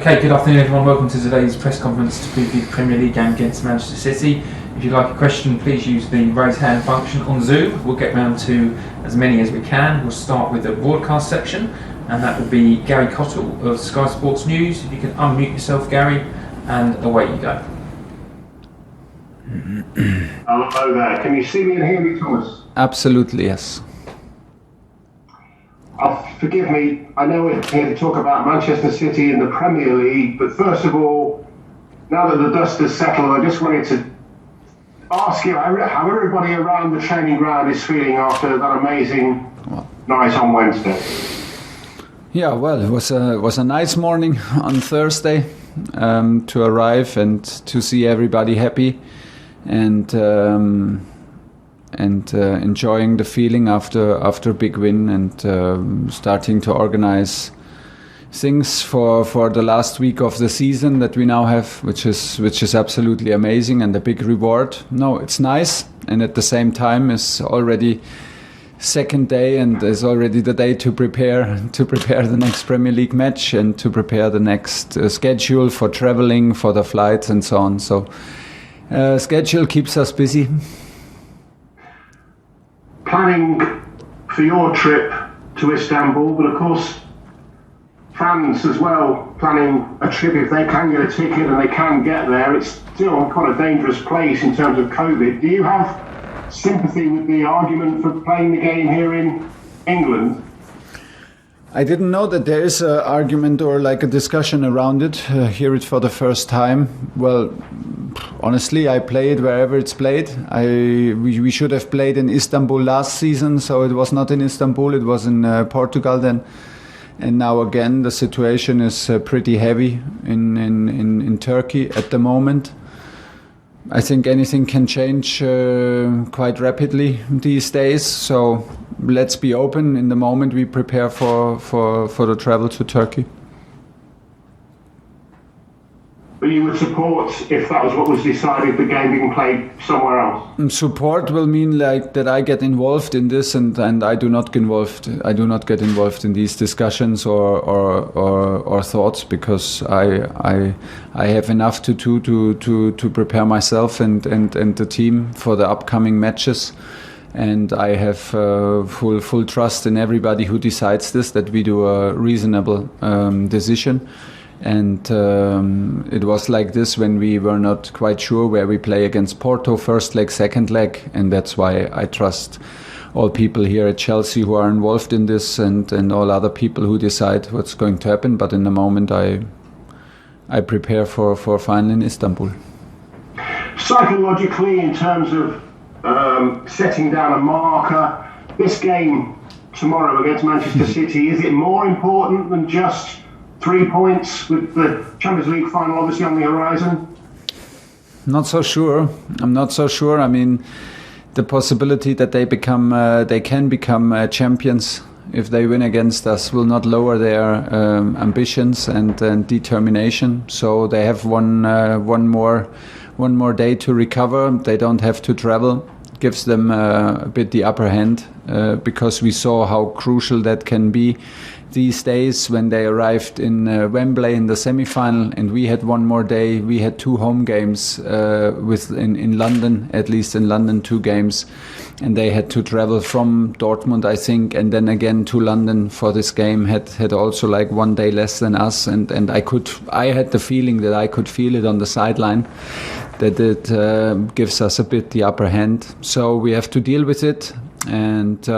Okay, good afternoon everyone. Welcome to today's press conference to preview the Premier League game against Manchester City. If you'd like a question, please use the raise hand function on Zoom. We'll get round to as many as we can. We'll start with the broadcast section, and that will be Gary Cottle of Sky Sports News. If you can unmute yourself, Gary, and away you go. Hello there. Can you see me and hear me, Thomas? Absolutely, yes. Forgive me, I know we're here to talk about Manchester City in the Premier League, but first of all, now that the dust has settled, I just wanted to ask you how everybody around the training ground is feeling after that amazing night on Wednesday. Yeah, well, it was a nice morning on Thursday to arrive and to see everybody happy and enjoying the feeling after a big win and starting to organize things for the last week of the season that we now have, which is absolutely amazing and a big reward. No, it's nice, and at the same time it's already second day and it's already the day to prepare the next Premier League match and to prepare the next schedule for traveling, for the flights and so on. So schedule keeps us busy. Planning for your trip to Istanbul, but of course fans as well planning a trip if they can get a ticket and they can get there. It's still quite a dangerous place in terms of COVID. Do you have sympathy with the argument for playing the game here in England? I didn't know that there is an argument or like a discussion around it. Hear it for the first time. Well, honestly, I play it wherever it's played. We should have played in Istanbul last season, so it was not in Istanbul. It was in Portugal then. And now again, the situation is pretty heavy in Turkey at the moment. I think anything can change quite rapidly these days. So let's be open in the moment we prepare for the travel to Turkey. But you would support, if that was what was decided, the game being played somewhere else? Support will mean like that I get involved in this and I do not get involved. I do not get involved in these discussions or thoughts, because I have enough to do to prepare myself and the team for the upcoming matches. And I have full trust in everybody who decides this, that we do a reasonable decision. And it was like this when we were not quite sure where we play against Porto, first leg, second leg. And that's why I trust all people here at Chelsea who are involved in this and all other people who decide what's going to happen. But in the moment, I prepare for a final in Istanbul. Psychologically, in terms of setting down a marker, this game tomorrow against Manchester City, is it more important than just 3 points with the Champions League final obviously on the horizon? Not so sure. I'm not so sure. I mean, the possibility that they can become champions if they win against us will not lower their ambitions and determination. So they have one more day to recover. They don't have to travel. Gives them a bit the upper hand because we saw how crucial that can be these days when they arrived in Wembley in the semi-final, and we had one more day. We had 2 home games in London, at least in London 2 games, and they had to travel from Dortmund, I think, and then again to London for this game. Had also like 1 day less than us, and I had the feeling that I could feel it on the sideline, that it gives us a bit the upper hand. So we have to deal with it, and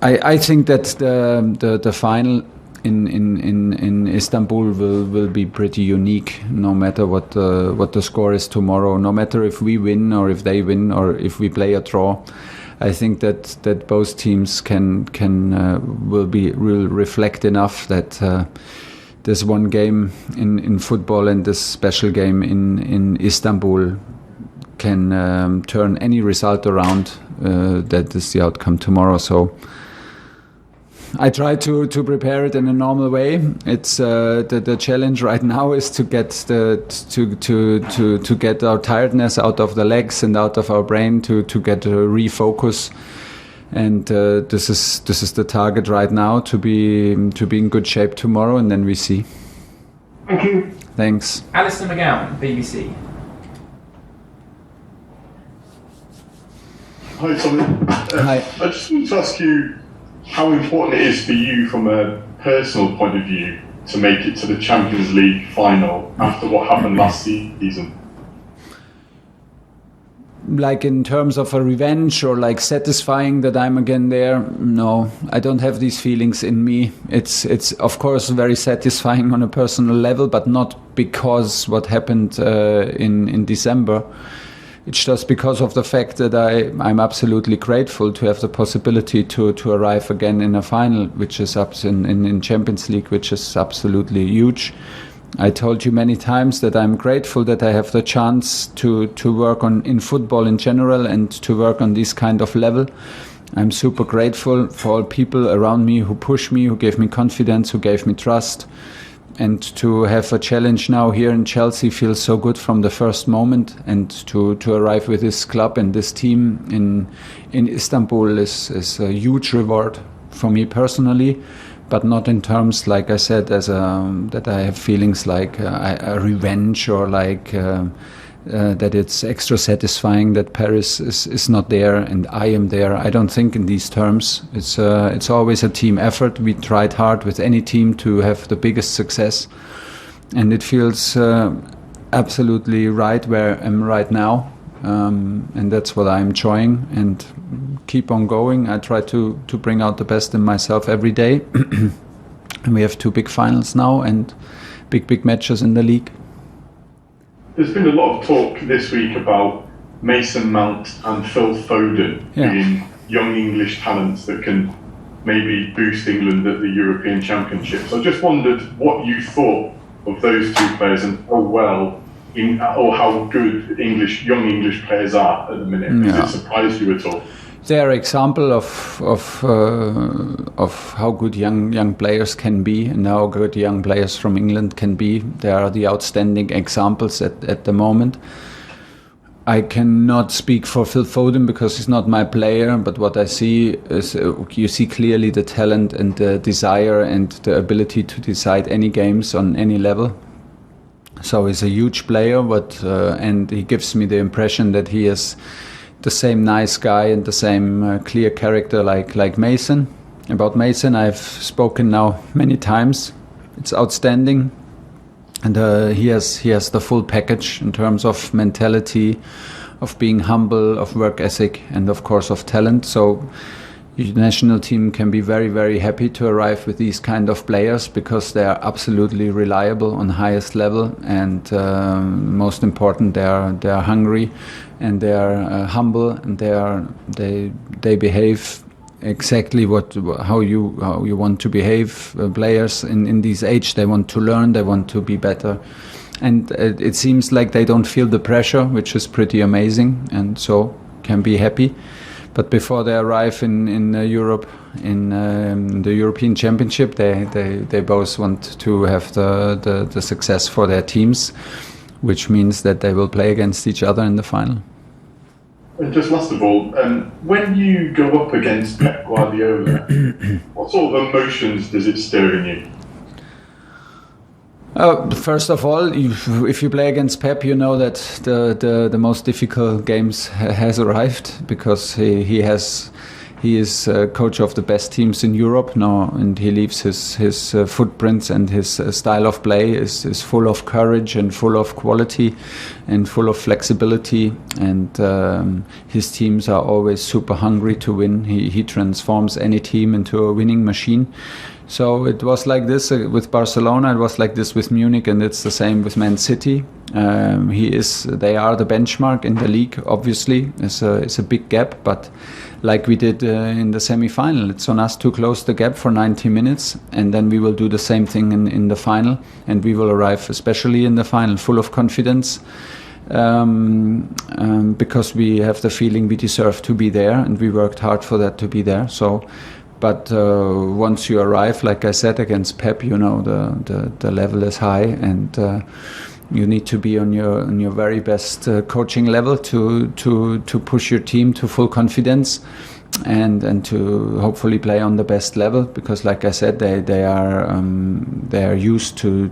I think that the final in Istanbul will be pretty unique, no matter what the score is tomorrow, no matter if we win or if they win or if we play a draw. I think that both teams will reflect enough that this one game in football and this special game in Istanbul can turn any result around. That is the outcome tomorrow. So I try to prepare it in a normal way. It's the challenge right now is to get to get our tiredness out of the legs and out of our brain to get a refocus And this is the target right now, to be in good shape tomorrow, and then we see. Thank you. Thanks. Alistair McGowan, BBC. Hi, Tom. Hi. I just wanted to ask you how important it is for you from a personal point of view to make it to the Champions League final after what happened last season. Like in terms of a revenge or like satisfying that I'm again there, no, I don't have these feelings in me. It's of course very satisfying on a personal level, but not because what happened in December. It's just because of the fact that I'm absolutely grateful to have the possibility to arrive again in a final, which is up in Champions League, which is absolutely huge. I told you many times that I'm grateful that I have the chance to work in football in general and to work on this kind of level. I'm super grateful for all people around me who push me, who gave me confidence, who gave me trust. And to have a challenge now here in Chelsea feels so good from the first moment. And to arrive with this club and this team in Istanbul is a huge reward for me personally. But not in terms, like I said, that I have feelings like a revenge or like that it's extra satisfying that Paris is not there and I am there. I don't think in these terms. It's always a team effort. We tried hard with any team to have the biggest success, and it feels absolutely right where I am right now, and that's what I'm enjoying and keep on going. I try to bring out the best in myself every day. And we have 2 big finals now and big matches in the league. There's been a lot of talk this week about Mason Mount and Phil Foden being young English talents that can maybe boost England at the European Championships. I just wondered what you thought of those 2 players and how good young English players are at the minute. Does it surprise you at all? They're an example of how good young players can be and how good young players from England can be. They are the outstanding examples at the moment. I cannot speak for Phil Foden because he's not my player, but what I see is you see clearly the talent and the desire and the ability to decide any games on any level. So he's a huge player, and he gives me the impression that he is the same nice guy and the same clear character like Mason. About Mason, I've spoken now many times. It's outstanding, and he has the full package in terms of mentality, of being humble, of work ethic, and of course of talent. So the national team can be very, very happy to arrive with these kind of players because they are absolutely reliable on highest level, and most important, they are hungry and they are humble, and they behave exactly how you want to behave. Players in this age, they want to learn, they want to be better, and it seems like they don't feel the pressure, which is pretty amazing, and so can be happy. But before they arrive in Europe, in the European Championship, they both want to have the success for their teams, which means that they will play against each other in the final. And just last of all, when you go up against Pep Guardiola, what sort of emotions does it stir in you? First of all, if you play against Pep, you know that the most difficult games has arrived, because he is coach of the best teams in Europe now, and he leaves his footprints, and his style of play is full of courage and full of quality and full of flexibility, and his teams are always super hungry to win. He transforms any team into a winning machine. So it was like this with Barcelona, it was like this with Munich, and it's the same with Man City. They are the benchmark in the league, obviously. It's a big gap, but like we did in the semi-final, it's on us to close the gap for 90 minutes, and then we will do the same thing in the final, and we will arrive, especially in the final, full of confidence, because we have the feeling we deserve to be there, and we worked hard for that to be there. But once you arrive, like I said, against Pep, you know the level is high, and you need to be on your very best coaching level to push your team to full confidence. and to hopefully play on the best level, because like I said, they are used to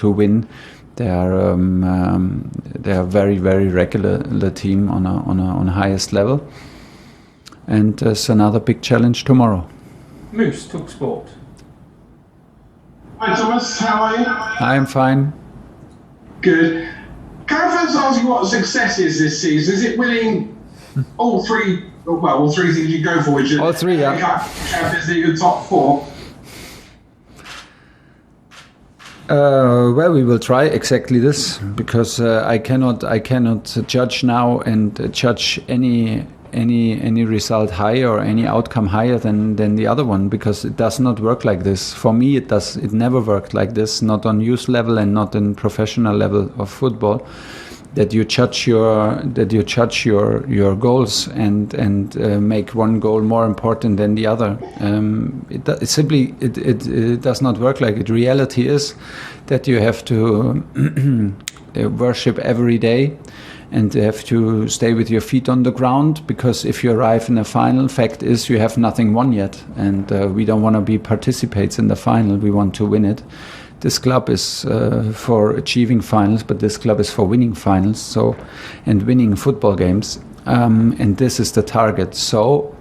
win. They are very, very regular team on a highest level, and there's another big challenge tomorrow. Moose, talk sport. Hi Thomas, how are you? I'm fine. Good. Can I first ask you what success is this season? Is it winning all three things you go for, which are all three, yeah. Champions League and top four? Well, we will try exactly this, because I cannot judge now and judge any result higher or any outcome higher than the other one, because it does not work like this. For me, it never worked like this, not on youth level and not in professional level of football. That you judge your goals and make one goal more important than the other. It simply does not work like it. Reality is that you have to worship every day, and you have to stay with your feet on the ground, because if you arrive in a final, fact is you have nothing won yet, and we don't want to be participants in the final. We want to win it. This club is for achieving finals, but this club is for winning finals, and winning football games, and this is the target. So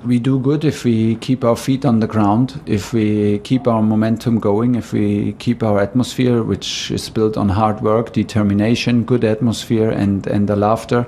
we do good if we keep our feet on the ground, if we keep our momentum going, if we keep our atmosphere, which is built on hard work, determination, good atmosphere, and the laughter.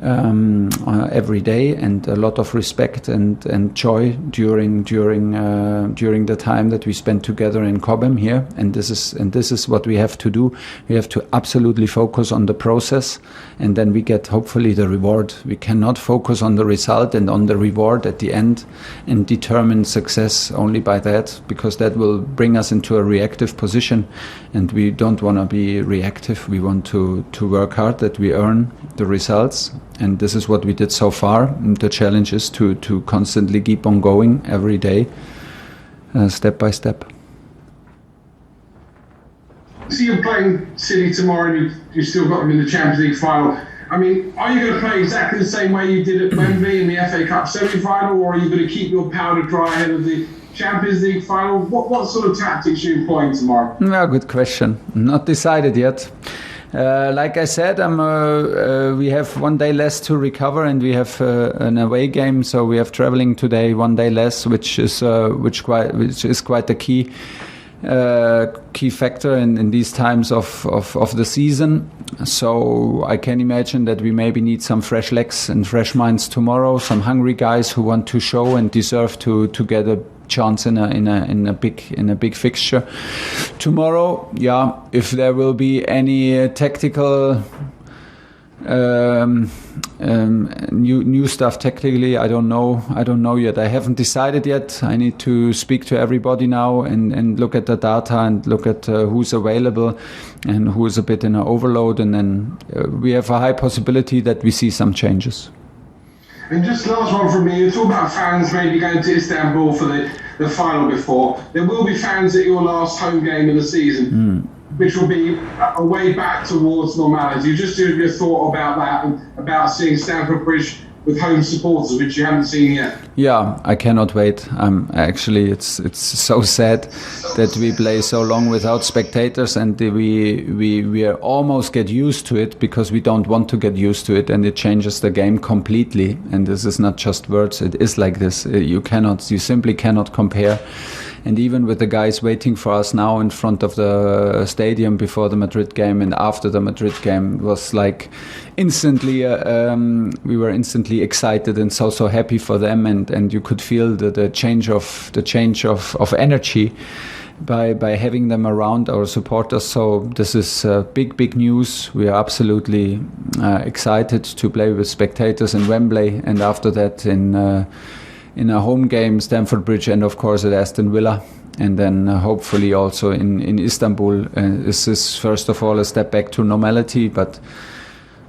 Every day, and a lot of respect and joy during the time that we spend together in Cobham here. And this is what we have to do. We have to absolutely focus on the process, and then we get hopefully the reward. We cannot focus on the result and on the reward at the end and determine success only by that, because that will bring us into a reactive position, and we don't want to be reactive. We want to work hard, that we earn the results. And this is what we did so far. And the challenge is to constantly keep on going every day, step by step. So you're playing City tomorrow, and you've still got them in the Champions League final. I mean, are you going to play exactly the same way you did at Wembley in the FA Cup semi-final, or are you going to keep your powder dry ahead of the Champions League final? What sort of tactics are you employing tomorrow? Yeah, good question. Not decided yet. Like I said, we have one day less to recover, and we have an away game, so we have traveling today one day less, which is quite a key factor in these times of the season. So I can imagine that we maybe need some fresh legs and fresh minds tomorrow, some hungry guys who want to show and deserve to get a chance in a big fixture tomorrow. Yeah, if there will be any tactical new stuff tactically, I don't know yet. I haven't decided yet. I need to speak to everybody now and look at the data and look at who's available and who is a bit in an overload, and then we have a high possibility that we see some changes. And just last one from me, you talk about fans maybe going to Istanbul for the final before. There will be fans at your last home game of the season, which will be a way back towards normality. Just your thought about that, and about seeing Stamford Bridge with home supporters, which you haven't seen yet. Yeah, I cannot wait. Actually, it's so sad that we play so long without spectators, and we almost get used to it because we don't want to get used to it, and it changes the game completely. And this is not just words; it is like this. You simply cannot compare. And even with the guys waiting for us now in front of the stadium before the Madrid game and after the Madrid game, it was like instantly, we were instantly excited and so happy for them, and you could feel the change of energy by having them around our supporters. So this is big news. We are absolutely excited to play with spectators in Wembley, and after that in a home game, Stamford Bridge, and of course at Aston Villa, and then hopefully also in Istanbul. This is first of all a step back to normality, but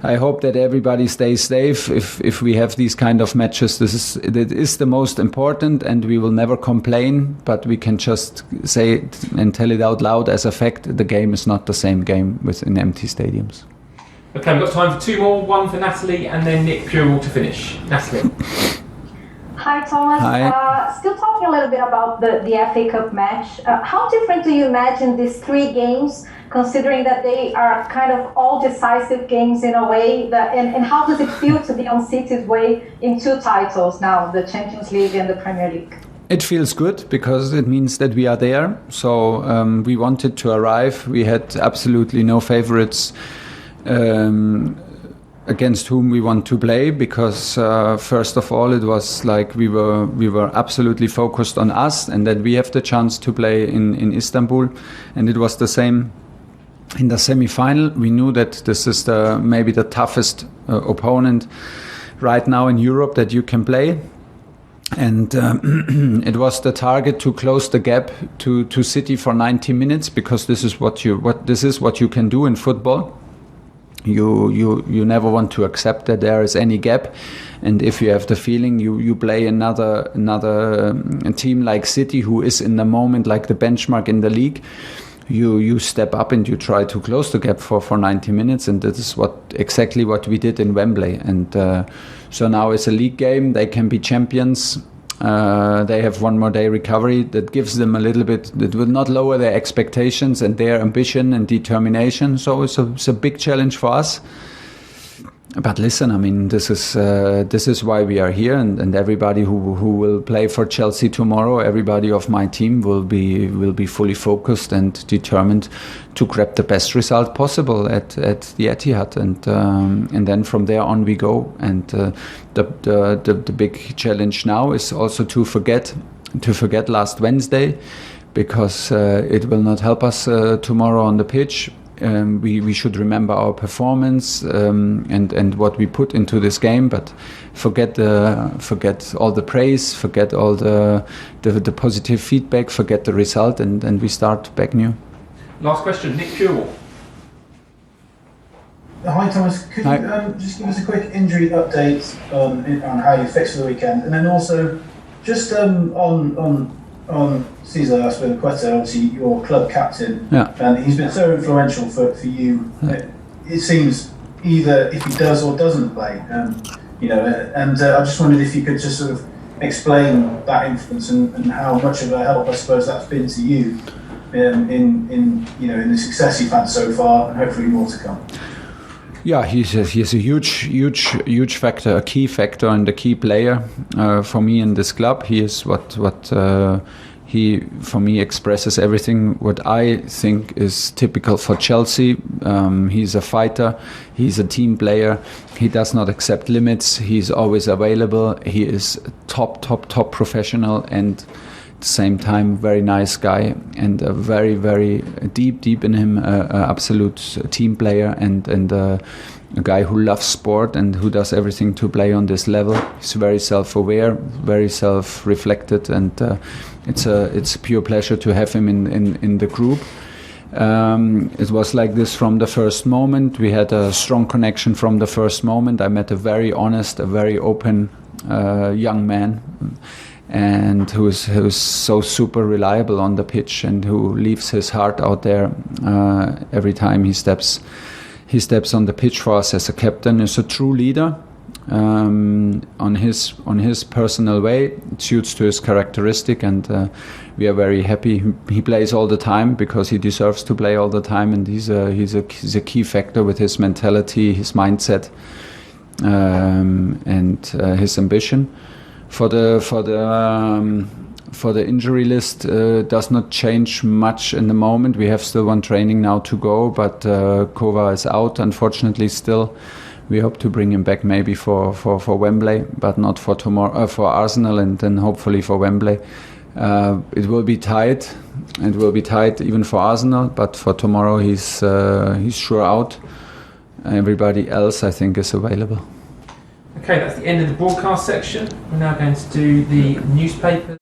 I hope that everybody stays safe. If we have these kind of matches, that is the most important, and we will never complain, but we can just say it and tell it out loud as a fact. The game is not the same game within empty stadiums. Okay, we've got time for two more. One for Natalie and then Nick Purell to finish. Natalie. Hi, Thomas. Hi. Still talking a little bit about the FA Cup match. How different do you imagine these three games, considering that they are kind of all decisive games in a way? And how does it feel to be on City's way in two titles now, the Champions League and the Premier League? It feels good because it means that we are there. So we wanted to arrive. We had absolutely no favorites against whom we want to play, because first of all it was like we were absolutely focused on us and that we have the chance to play in Istanbul, and it was the same in the semi-final. We knew that this is maybe the toughest opponent right now in Europe that you can play, and it was the target to close the gap to City for 90 minutes, because this is what you can do in football. You never want to accept that there is any gap, and if you have the feeling you play another team like City, who is in the moment like the benchmark in the league, you step up and you try to close the gap for 90 minutes, and that is exactly what we did in Wembley. And so now it's a league game. They can be champions. They have one more day recovery. That gives them a little bit, that will not lower their expectations and their ambition and determination. So it's a big challenge for us. But listen, I mean, this is why we are here, and everybody who will play for Chelsea tomorrow, everybody of my team will be fully focused and determined to grab the best result possible at the Etihad, and then from there on we go. And the big challenge now is also to forget last Wednesday, because it will not help us tomorrow on the pitch. We should remember our performance and what we put into this game, but forget all the praise, forget all the positive feedback, forget the result, and we start back new. Last question, Nick Purell. Hi Thomas, could you just give us a quick injury update on how you fixed for the weekend, and then also just on Cesar Azpilicueta, obviously your club captain, and he's been so influential for you. It seems either if he does or doesn't play, and I just wondered if you could just sort of explain that influence and how much of a help I suppose that's been to you in the success you've had so far, and hopefully more to come. Yeah, he's a huge factor, a key factor, and a key player for me in this club. He is what he for me expresses everything what I think is typical for Chelsea. He's a fighter. He's a team player. He does not accept limits. He's always available. He is top professional, and at the same time very nice guy, and a very deep in him, absolute team player, and a guy who loves sport and who does everything to play on this level. He's very self-aware, very self-reflected, and it's a pure pleasure to have him in the group. It was like this from the first moment. We had a strong connection from the first moment. I met a very honest, a very open young man, and who's so super reliable on the pitch, and who leaves his heart out there every time he steps on the pitch for us as a captain. Is a true leader on his personal way. It suits to his characteristic, and we are very happy. He plays all the time because he deserves to play all the time, and he's a key factor with his mentality, his mindset, and his ambition. For the injury list, does not change much in the moment. We have still one training now to go, but Kova is out, unfortunately, still. We hope to bring him back maybe for Wembley, but not for tomorrow, for Arsenal, and then hopefully for Wembley. It will be tight. It will be tight even for Arsenal, but for tomorrow he's sure out. Everybody else, I think, is available. Okay, that's the end of the broadcast section. We're now going to do the newspaper.